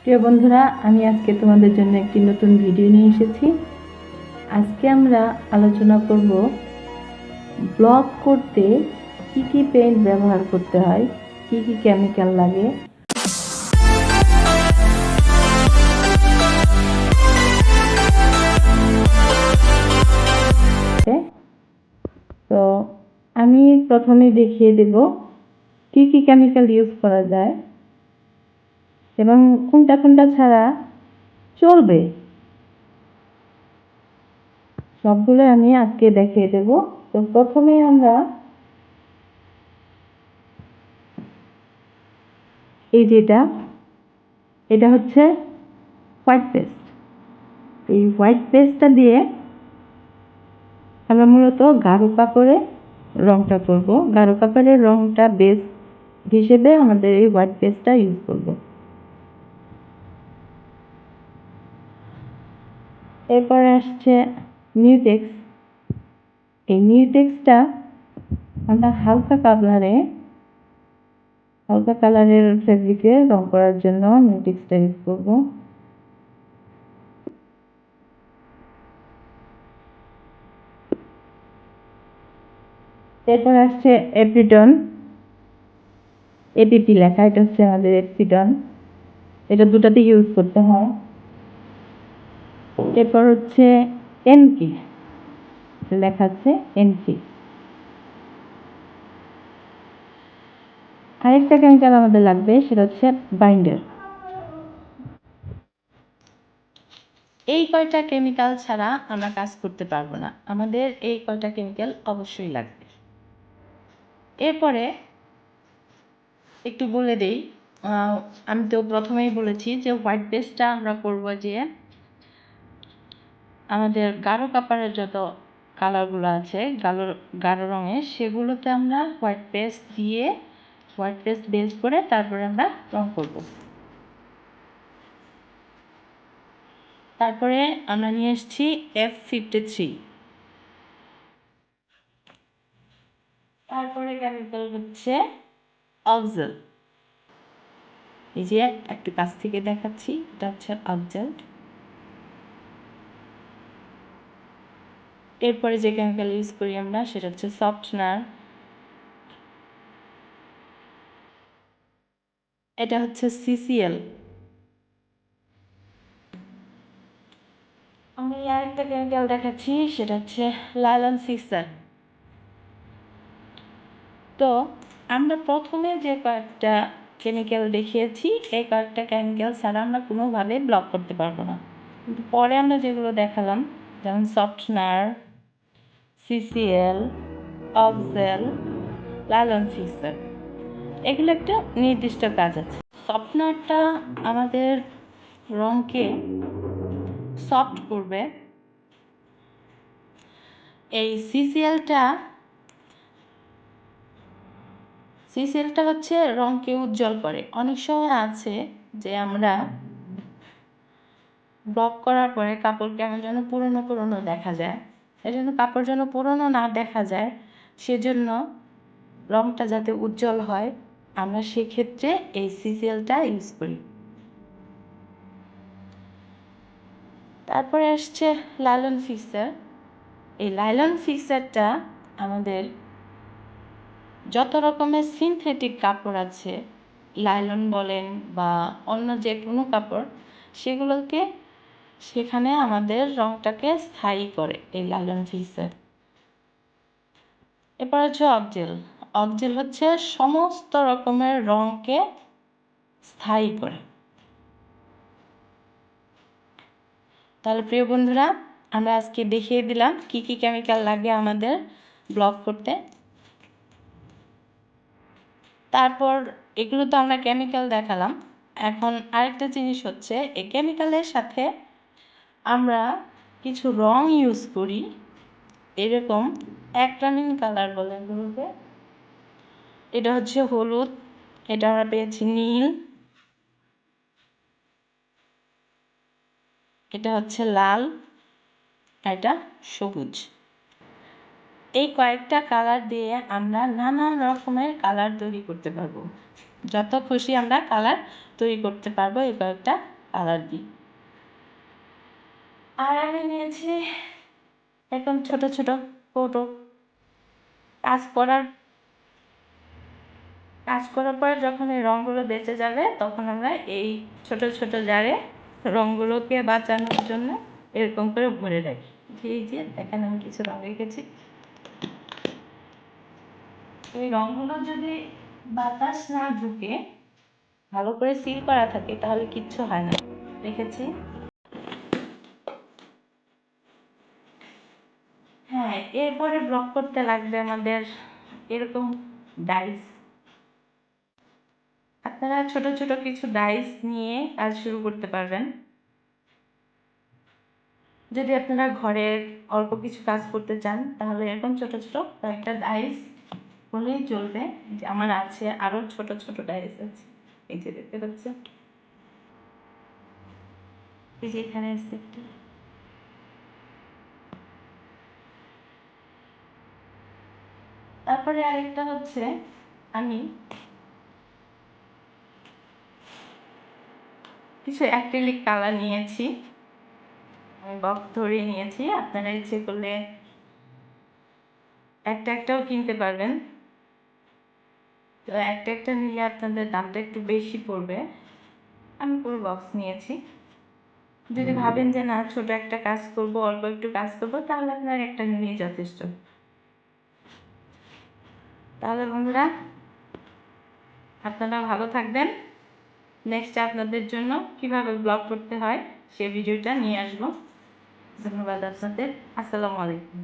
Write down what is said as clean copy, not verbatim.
প্রিয় বন্ধুরা, আমি আজকে তোমাদের জন্য একটি নতুন ভিডিও নিয়ে এসেছি। আজকে আমরা আলোচনা করব ব্লগ করতে কি কি পেইন্ট ব্যবহার করতে হয়, কি কি কেমিক্যাল লাগে। তো আমি প্রথমে দেখিয়ে দেব কি কি কেমিক্যাল ইউজ করা যায় এবং কোনটা কোনটা ছাড়া চলবে, সবগুলো আমি আজকে দেখিয়ে দেব। তো প্রথমে আমরা এটা হচ্ছে হোয়াইট পেস্ট। এই হোয়াইট পেস্টটা দিয়ে আমরা মূলত গাঢ় কাপড়ে রংটা করব। গাঢ় কাপড়ের রংটা বেস হিসেবে আমাদের এই হোয়াইট পেস্টটা ইউজ করব। এরপরে আসছে মিউটেক্স। এই মিউটেক্সটা আমরা হালকা কালারের ফেব্রিকে রং করার জন্য মিউটেক্সটা ইউজ করব। এরপর আসছে এপিডন, এপিপি লেখা, এটা হচ্ছে আমাদের এপিডন, এটা দুটাতে ইউজ করতে হয়। এরপর হচ্ছে এনকি, লেখা আছে এনকি। আরেকটা কেমিক্যাল আমাদের লাগবে, সেটা হচ্ছে বাইন্ডার। এই কয়টা কেমিক্যাল ছাড়া আমরা কাজ করতে পারবো না, আমাদের এই কয়টা কেমিক্যাল অবশ্যই লাগবে। এরপরে একটু বলে দেই, আমি তো প্রথমেই বলেছি যে হোয়াইট পেস্টটা আমরা করব যে আমাদের গাঢ় কাপড়ের যত কালারগুলো আছে গাঢ় রঙের, সেগুলোতে আমরা হোয়াইট পেস্ট বেস করে তারপরে আমরা রং করব। তারপরে আমরা নিয়ে এসেছি F53। তারপরে কেমিক্যাল হচ্ছে অক্সাল। এই যে একটু কাছ থেকে দেখাচ্ছি, এটা হচ্ছে অক্সাল। এরপরে যে কেমিক্যাল ইউজ করি আমরা সেটা হচ্ছে সফটনার। এটা হচ্ছে CCL। আমি আরেকটা কেমিক্যাল দেখাচ্ছি, সেটা হচ্ছে লাইলন সিক্সার। তো আমরা প্রথমে যে কয়েকটা কেমিক্যাল দেখিয়েছি, এই কয়েকটা কেমিক্যাল ছাড়া আমরা কোনোভাবে ব্লক করতে পারবো না। কিন্তু পরে আমরা যেগুলো দেখালাম, যেমন সফটনার, CCL, অক্সাল, লাইলন সিক্সার, এগুলো একটা নির্দিষ্ট কাজ আছে। সফটনারটা আমাদের রঙকে সফট করবে। এই সিসিএলটা হচ্ছে রঙকে উজ্জ্বল করে। অনেক সময় আছে যে আমরা ব্লক করার পরে কাপড় কেমন যেন পুরনো পুরনো দেখা যায়। এই জন্য কাপড় যেন পুরনো না দেখা যায়, সেজন্য রঙটা যাতে উজ্জ্বল হয়, আমরা সেক্ষেত্রে এই সিসিএলটা ইউজ করি। তারপরে আসছে লাইলন ফিক্সার। এই লাইলন ফিক্সারটা আমাদের যত রকমের সিনথেটিক কাপড় আছে, লাইলন বলেন বা অন্য যে কোনো কাপড়, সেগুলোকে সেখানে আমাদের রঙটাকে স্থায়ী করে এই লাইলন ফিক্সার। এরপর হচ্ছে অক্জেল হচ্ছে সমস্ত রকমের রঙকে স্থায়ী করে। তাহলে প্রিয় বন্ধুরা, আমরা আজকে দেখিয়ে দিলাম কি কি কেমিক্যাল লাগে আমাদের ব্লক করতে। তারপর এগুলো তো আমরা কেমিক্যাল দেখালাম। এখন আরেকটা জিনিস হচ্ছে, এই কেমিক্যালের সাথে আমরা কিছু রং ইউজ করি, এরকম অ্যাক্রামিন কালার বলে এগুলোকে। এটা হচ্ছে হলুদ, এটা আমরা পেয়েছি নীল, এটা হচ্ছে লাল, এটা সবুজ। এই কয়েকটা কালার দিয়ে আমরা নানান রকমের কালার তৈরি করতে পারবো। যত খুশি আমরা কালার তৈরি করতে পারবো এই কয়েকটা কালার দিয়ে। আর আমি নিয়েছি এখন ছোট ছোট কৌটো। কাজ করার পর যখন এই রঙগুলো বেঁচে যাবে তখন আমরা এই ছোট ছোট জারে রঙগুলোকে বাঁচানোর জন্য এরকম করে ভরে রাখি। এই যে দেখেন আমি কিছু রঙ রেখেছি। এই রঙগুলো যদি বাতাস না ঢুকে ভালো করে সিল করা থাকে তাহলে কিচ্ছু হয় না। রেখেছি। হ্যাঁ, এরপরে ব্লক করতে লাগবে আমাদের এরকম ডাইস। আপনারা ছোট ছোট কিছু ডাইস নিয়ে কাজ শুরু করতে পারবেন। যদি আপনারা ঘরে অল্প কিছু কাজ করতে চান তাহলে এরকম ছোট ছোট কয়েকটা ডাইস হলেই চলবে। আমার আছে আরো ছোট ছোট ডাইস আছে, এই যে দেখতে পাচ্ছেন, এই যে এখানে আছে একটা। তারপরে আরেকটা হচ্ছে আমি কিছু অ্যাক্রিলিক কালার নিয়েছি, আমি বক্স ধরিয়ে নিয়েছি। আপনারা ইচ্ছে করলে একটা একটাও কিনতে পারবেন, তো একটা একটা নিলে আপনাদের দামটা একটু বেশি পড়বে। আমি পুরো বক্স নিয়েছি। যদি ভাবেন যে না ছোট একটা কাজ করব, অল্প একটু কাজ করব, তাহলে আপনার একটা নিলেই যথেষ্ট। তাহলে বন্ধুরা আপনারা ভালো থাকবেন। নেক্সট আপনাদের জন্য কিভাবে ব্লগ করতে হয় সে ভিডিওটা নিয়ে আসবো। ধন্যবাদ আপনাদের। আসসালামু আলাইকুম।